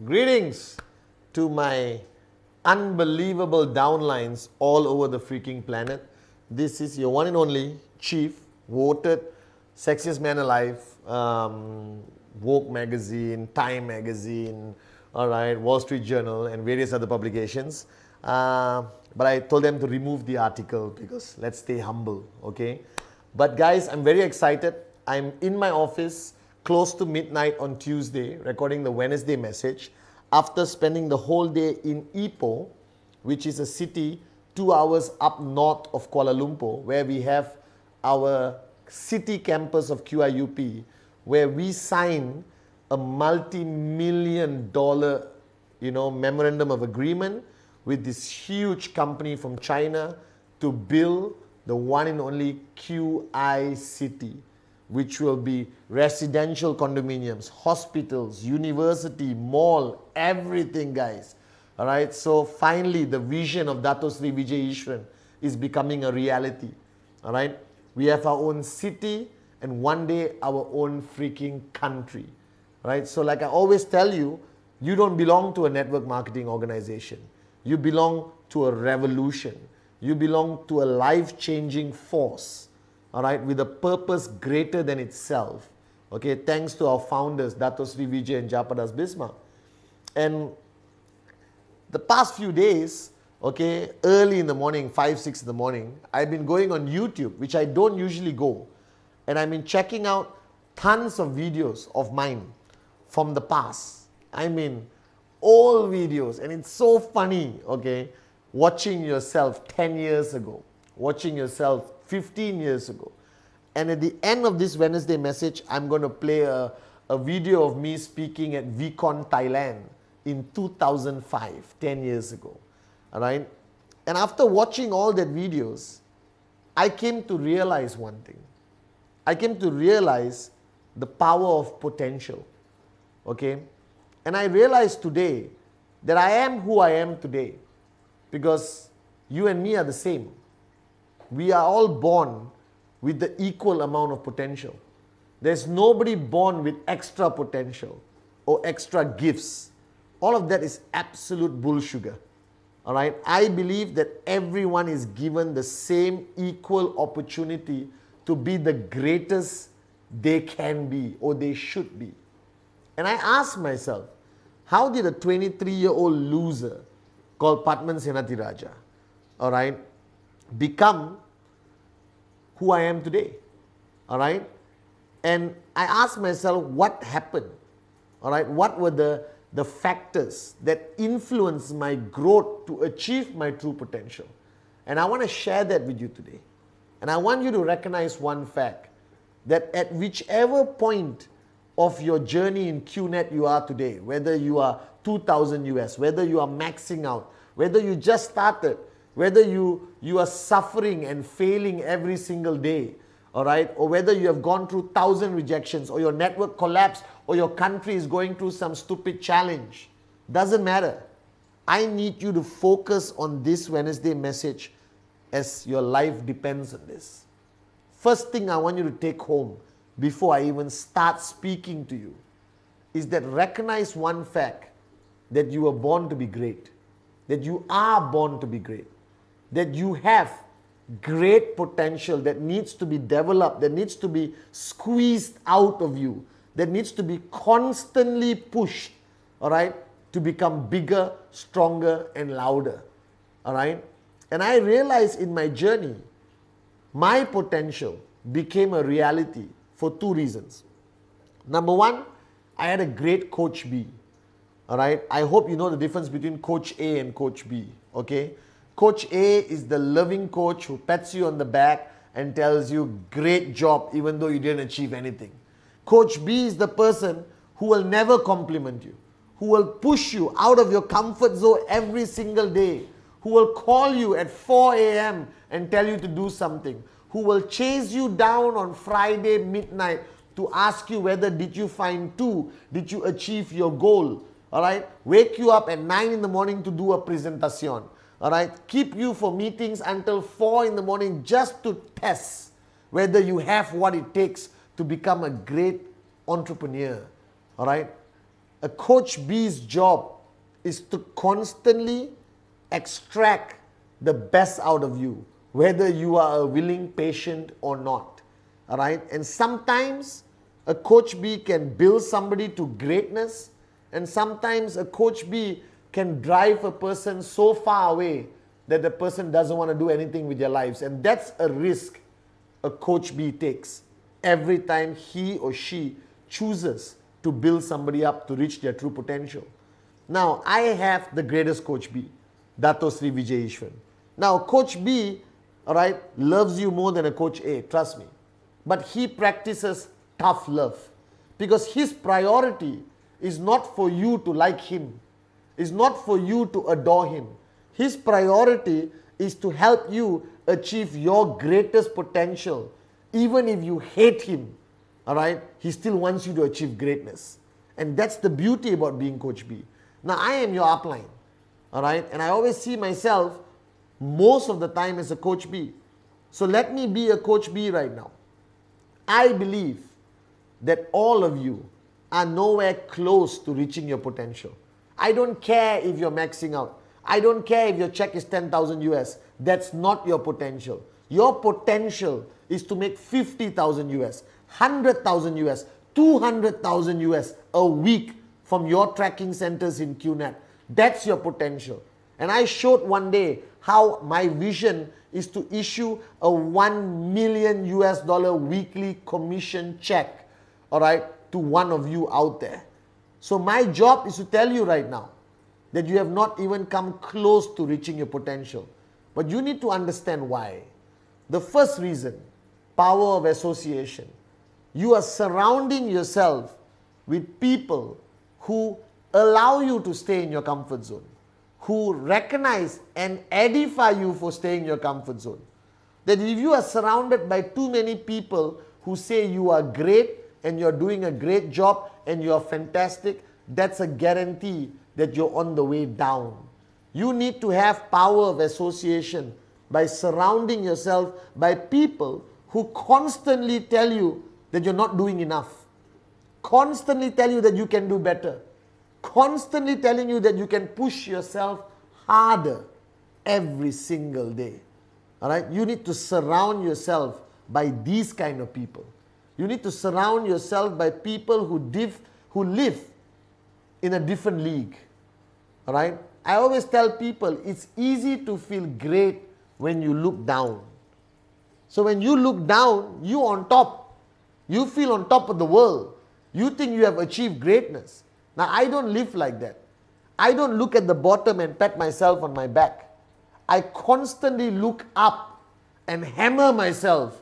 Greetings to my unbelievable downlines all over the freaking planet. This is your one and only Chief, voted Sexiest Man Alive, Vogue Magazine, Time Magazine, all right, Wall Street Journal, and various other publications. But I told them to remove the article because let's stay humble, okay? But guys, I'm very excited. I'm in my office close to midnight on Tuesday, recording the Wednesday message after spending the whole day in Ipoh, which is a city 2 hours up north of Kuala Lumpur, where we have our city campus of QIUP, where we sign a multi-million dollar, memorandum of agreement with this huge company from China to build the one and only QI City, which will be residential condominiums, hospitals, university, mall, everything, guys. All right, so finally the vision of Dato Sri Vijay Eswaran is becoming a reality. All right, we have our own city and one day our own freaking country. All right, so like I always tell you, you don't belong to a network marketing organization. You belong to a revolution. You belong to a life-changing force, all right, with a purpose greater than itself. Okay, thanks to our founders, Dato Sri Vijay and Japadas Bismarck. And the past few days, okay, early in the morning, 5, 6 in the morning, I've been going on YouTube, which I don't usually go. And I've been checking out tons of videos of mine from the past. I mean, old videos, and it's so funny, okay, watching yourself 10 years ago, watching yourself 15 years ago. And at the end of this Wednesday message, I'm going to play a video of me speaking at V-Thailand in 2005, 10 years ago. All right? And after watching all that videos, I came to realize one thing. I came to realize the power of potential. Okay? And I realized today that I am who I am today because you and me are the same. We are all born with the equal amount of potential. There's nobody born with extra potential or extra gifts. All of that is absolute bullsugar. All right? I believe that everyone is given the same equal opportunity to be the greatest they can be or they should be. And I asked myself, how did a 23-year-old loser called Pathman Senathirajah, all right, become who I am today? All right? And I asked myself, what happened? All right? What were the factors that influenced my growth to achieve my true potential? And I want to share that with you today. And I want you to recognize one fact, that at whichever point of your journey in QNet you are today, whether you are 2,000 US, whether you are maxing out, whether you just started, whether you are suffering and failing every single day, all right, or whether you have gone through 1,000 rejections, or your network collapsed, or your country is going through some stupid challenge, doesn't matter. I need you to focus on this Wednesday message as your life depends on this. First thing I want you to take home before I even start speaking to you is that recognize one fact, that you were born to be great, that you are born to be great, that you have great potential that needs to be developed, that needs to be squeezed out of you, that needs to be constantly pushed, all right, to become bigger, stronger, and louder, all right? And I realized in my journey, my potential became a reality for 2 reasons. Number one, I had a great Coach B. All right, I hope you know the difference between Coach A and Coach B. Okay, Coach A is the loving coach who pats you on the back and tells you, great job, even though you didn't achieve anything. Coach B is the person who will never compliment you, who will push you out of your comfort zone every single day, who will call you at 4 a.m. and tell you to do something, who will chase you down on Friday midnight to ask you whether did you find 2, did you achieve your goal, all right? Wake you up at 9 in the morning to do a presentation, all right? Keep you for meetings until 4 in the morning just to test whether you have what it takes to become a great entrepreneur, all right? A Coach B's job is to constantly extract the best out of you, whether you are a willing patient or not, all right? And sometimes a Coach B can build somebody to greatness, and sometimes a Coach B can drive a person so far away that the person doesn't want to do anything with their lives. And that's a risk a Coach B takes every time he or she chooses to build somebody up to reach their true potential. Now, I have the greatest Coach B, Dato Sri Vijay Eswaran. Now, Coach B, all right, loves you more than a Coach A, trust me. But he practices tough love, because his priority is not for you to like him, is not for you to adore him. His priority is to help you achieve your greatest potential. Even if you hate him, all right, he still wants you to achieve greatness. And that's the beauty about being Coach B. Now, I am your upline, all right, and I always see myself most of the time as a Coach B. So let me be a Coach B right now. I believe that all of you are nowhere close to reaching your potential. I don't care if you're maxing out. I don't care if your check is 10,000 US. That's not your potential. Your potential is to make 50,000 US, 100,000 US, 200,000 US a week from your tracking centers in QNet. That's your potential. And I showed one day how my vision is to issue a $1 million US weekly commission check, all right, to one of you out there. So my job is to tell you right now that you have not even come close to reaching your potential. But you need to understand why. The first reason, power of association. You are surrounding yourself with people who allow you to stay in your comfort zone, who recognize and edify you for staying in your comfort zone. That if you are surrounded by too many people who say you are great and you're doing a great job and you're fantastic, that's a guarantee that you're on the way down. You need to have power of association by surrounding yourself by people who constantly tell you that you're not doing enough, constantly tell you that you can do better, constantly telling you that you can push yourself harder every single day. All right? You need to surround yourself by these kind of people. You need to surround yourself by people who live in a different league. All right? I always tell people it's easy to feel great when you look down. So when you look down, you're on top. You feel on top of the world. You think you have achieved greatness. Now, I don't live like that. I don't look at the bottom and pat myself on my back. I constantly look up and hammer myself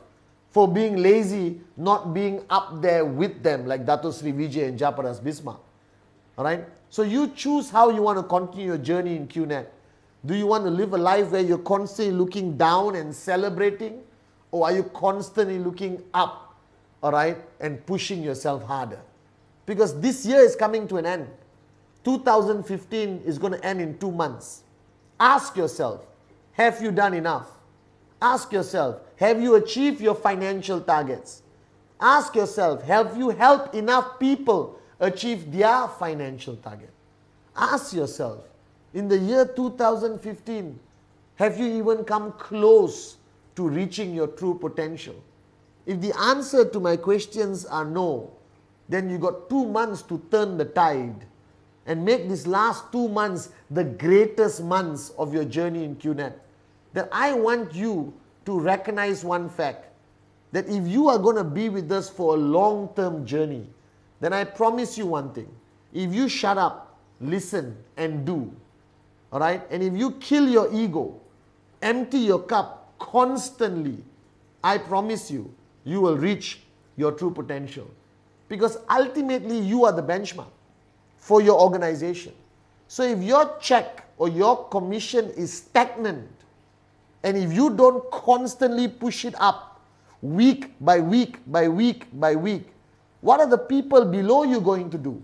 for being lazy, not being up there with them like Dato Sri Vijay and Japaras Bismarck. All right? So you choose how you want to continue your journey in QNet. Do you want to live a life where you're constantly looking down and celebrating? Or are you constantly looking up, all right, and pushing yourself harder? Because this year is coming to an end. 2015 is going to end in 2 months. Ask yourself, have you done enough? Ask yourself, have you achieved your financial targets? Ask yourself, have you helped enough people achieve their financial target? Ask yourself, in the year 2015, have you even come close to reaching your true potential? If the answer to my questions are no, then you got 2 months to turn the tide and make these last 2 months the greatest months of your journey in QNet. That I want you to recognize one fact, that if you are going to be with us for a long-term journey, then I promise you one thing. If you shut up, listen and do, all right? And if you kill your ego, empty your cup constantly, I promise you, you will reach your true potential. Because ultimately, you are the benchmark for your organization. So if your check or your commission is stagnant, and if you don't constantly push it up week by week by week by week, what are the people below you going to do?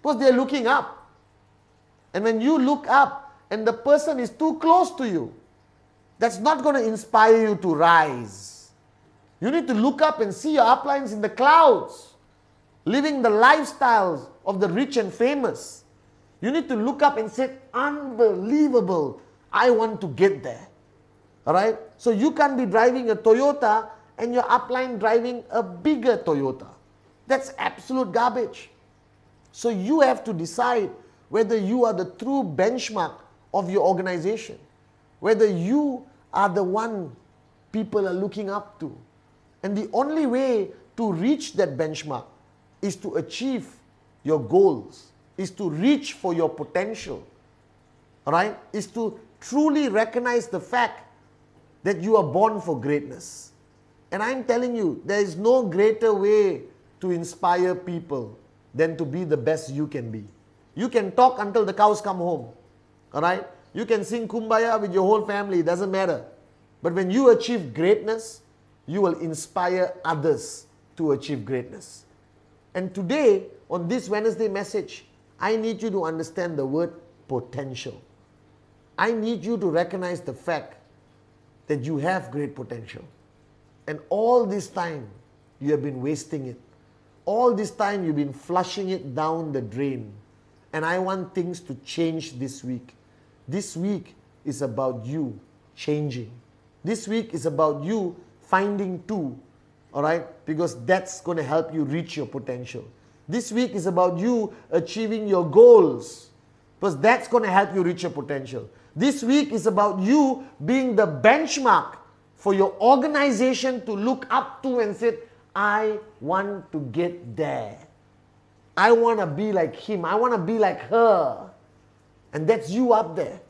Because they're looking up. And when you look up and the person is too close to you, that's not going to inspire you to rise. You need to look up and see your uplines in the clouds, living the lifestyles of the rich and famous. You need to look up and say, unbelievable, I want to get there. Alright? So you can't be driving a Toyota and your upline driving a bigger Toyota. That's absolute garbage. So you have to decide whether you are the true benchmark of your organization, whether you are the one people are looking up to. And the only way to reach that benchmark is to achieve your goals, is to reach for your potential, alright? Is to truly recognize the fact that you are born for greatness. And I'm telling you, there is no greater way to inspire people than to be the best you can be. You can talk until the cows come home, alright? You can sing Kumbaya with your whole family, it doesn't matter. But when you achieve greatness, you will inspire others to achieve greatness. And today, on this Wednesday message, I need you to understand the word potential. I need you to recognize the fact that you have great potential. And all this time, you have been wasting it. All this time, you've been flushing it down the drain. And I want things to change this week. This week is about you changing. This week is about you finding two, all right? Because that's going to help you reach your potential. This week is about you achieving your goals, because that's going to help you reach your potential. This week is about you being the benchmark for your organization to look up to and say, I want to get there. I want to be like him. I want to be like her. And that's you up there,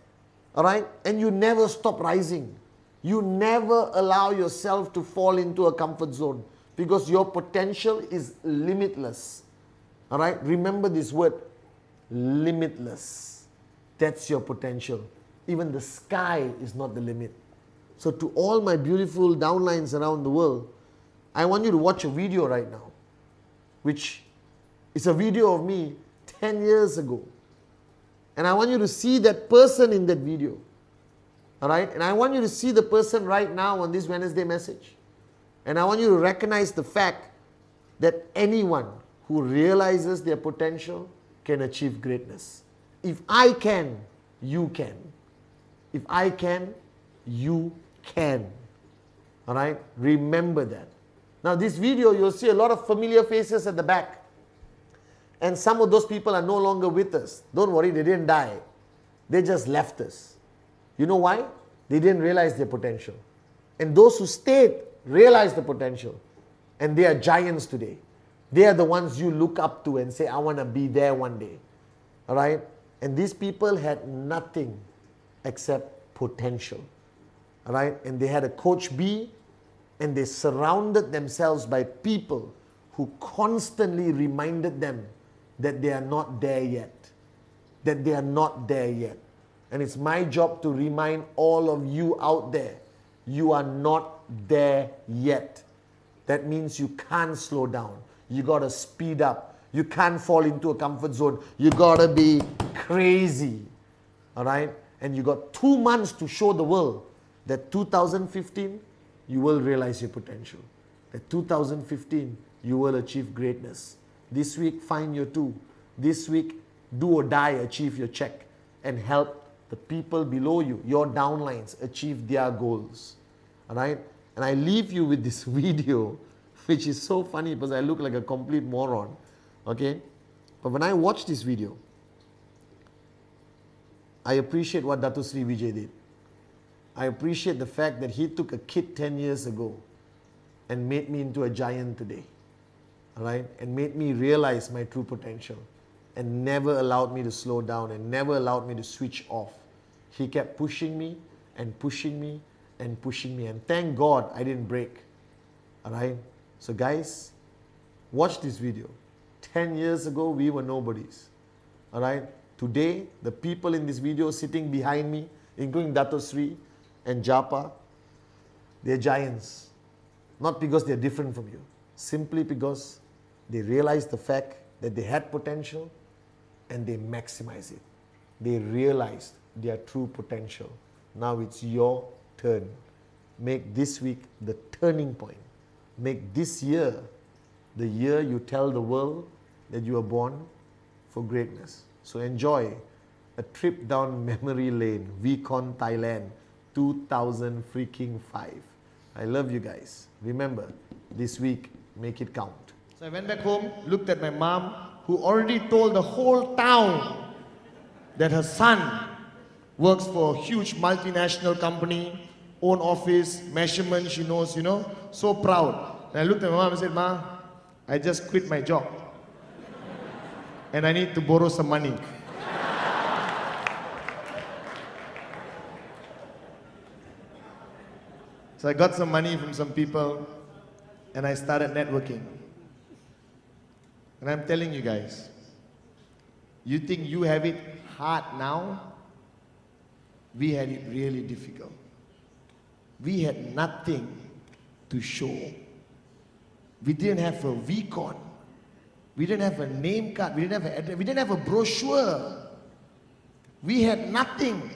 all right? And you never stop rising. You never allow yourself to fall into a comfort zone, because your potential is limitless. All right? Remember this word, limitless. That's your potential. Even the sky is not the limit. So to all my beautiful downlines around the world, I want you to watch a video right now, which is a video of me 10 years ago. And I want you to see that person in that video. All right? And I want you to see the person right now on this Wednesday message. And I want you to recognize the fact that anyone who realizes their potential can achieve greatness. If I can, you can. If I can, you can. All right? Remember that. Now this video, you'll see a lot of familiar faces at the back. And some of those people are no longer with us. Don't worry, they didn't die. They just left us. You know why? They didn't realize their potential. And those who stayed realized the potential. And they are giants today. They are the ones you look up to and say, I want to be there one day. All right? And these people had nothing except potential. All right? And they had a coach B, and they surrounded themselves by people who constantly reminded them that they are not there yet. That they are not there yet. And it's my job to remind all of you out there, you are not there yet. That means you can't slow down. You got to speed up. You can't fall into a comfort zone. You got to be crazy. All right? And you got 2 months to show the world that 2015, you will realize your potential. That 2015, you will achieve greatness. This week, find your two. This week, do or die, achieve your check and help the people below you, your downlines, achieve their goals. All right? And I leave you with this video, which is so funny because I look like a complete moron. Okay? But when I watch this video, I appreciate what Dato Sri Vijay did. I appreciate the fact that he took a kid 10 years ago and made me into a giant today. All right? And made me realize my true potential. And never allowed me to slow down and never allowed me to switch off. He kept pushing me and pushing me and pushing me. And thank God I didn't break. All right? So guys, watch this video. 10 years ago, we were nobodies. All right? Today, the people in this video sitting behind me, including Dato Sri and Japa, they're giants. Not because they're different from you. Simply because they realized the fact that they had potential and they maximize it. they realized their true potential. Now it's your turn. Make this week the turning point. Make this year the year you tell the world that you are born for greatness. So enjoy a trip down memory lane, V-Thailand 2005. I love you guys. Remember, this week, make it count. So I went back home, looked at my mom, who already told the whole town that her son works for a huge multinational company, own office, measurement, she knows, you know, so proud. And I looked at my mom and said, Ma, I just quit my job. And I need to borrow some money. So I got some money from some people and I started networking. And I'm telling you guys, you think you have it hard now? We had it really difficult. We had nothing to show. We didn't have a V-Con. We didn't have a name card. We didn't have an address. We didn't have a brochure. We had nothing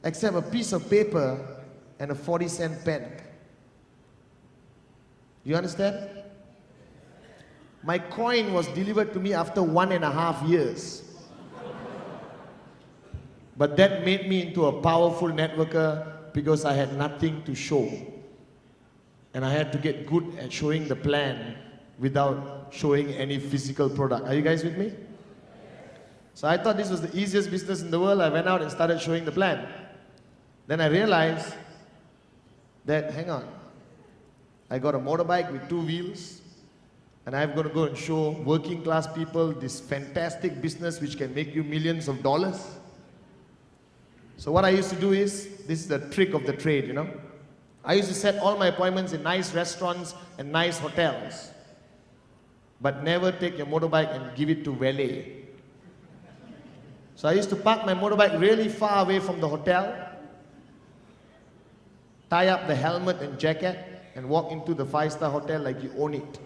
except a piece of paper and a 40-cent pen. You understand? My coin was delivered to me after 1.5 years. But that made me into a powerful networker because I had nothing to show. And I had to get good at showing the plan without showing any physical product. Are you guys with me? So I thought this was the easiest business in the world. I went out and started showing the plan. Then I realized that, hang on, I got a motorbike with 2 wheels and I'm going to go and show working class people this fantastic business which can make you millions of dollars. So what I used to do is, this is the trick of the trade, you know. I used to set all my appointments in nice restaurants and nice hotels, but never take your motorbike and give it to valet. So I used to park my motorbike really far away from the hotel, tie up the helmet and jacket, and walk into the 5-star hotel like you own it.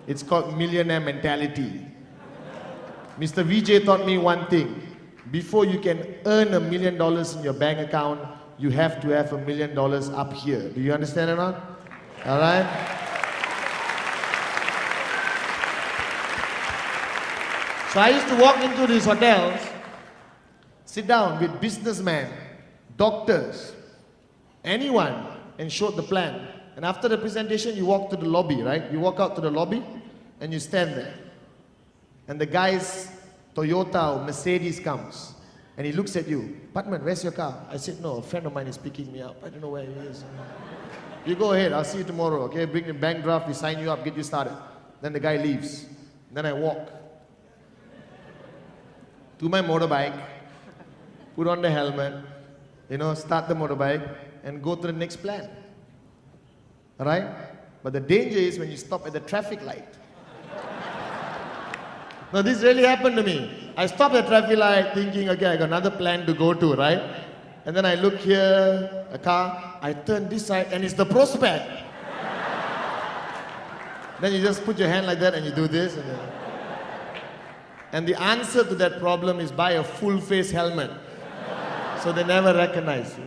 It's called millionaire mentality. Mr. Vijay taught me one thing. Before you can earn $1 million in your bank account, you have to have $1 million up here. Do you understand or not? All right? So I used to walk into these hotels, sit down with businessmen, doctors, anyone, and show the plan. And after the presentation, you walk to the lobby, right? You walk out to the lobby and you stand there. And the guy's Toyota or Mercedes comes and he looks at you. Pathman, where's your car? I said, no, a friend of mine is picking me up. I don't know where he is. You go ahead, I'll see you tomorrow, okay? Bring the bank draft, we sign you up, get you started. Then the guy leaves. Then I walk to my motorbike, put on the helmet, you know, start the motorbike and go to the next plan. All right? But the danger is when you stop at the traffic light. Now this really happened to me. I stopped at the traffic light thinking, okay, I got another plan to go to, right? And then I look here, a car, I turn this side and it's the prospect. Then you just put your hand like that and you do this. And the answer to that problem is buy a full face helmet. So they never recognize you.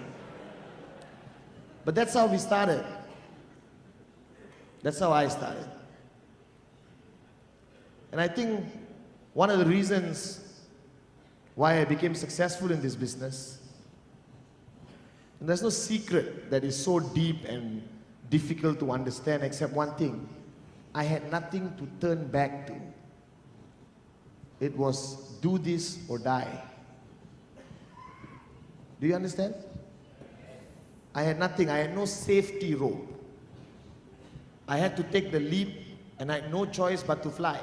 But that's how we started. That's how I started. And I think one of the reasons why I became successful in this business, and there's no secret that is so deep and difficult to understand except one thing. I had nothing to turn back to. It was do this or die. Do you understand? I had nothing. I had no safety rope. I had to take the leap and I had no choice but to fly.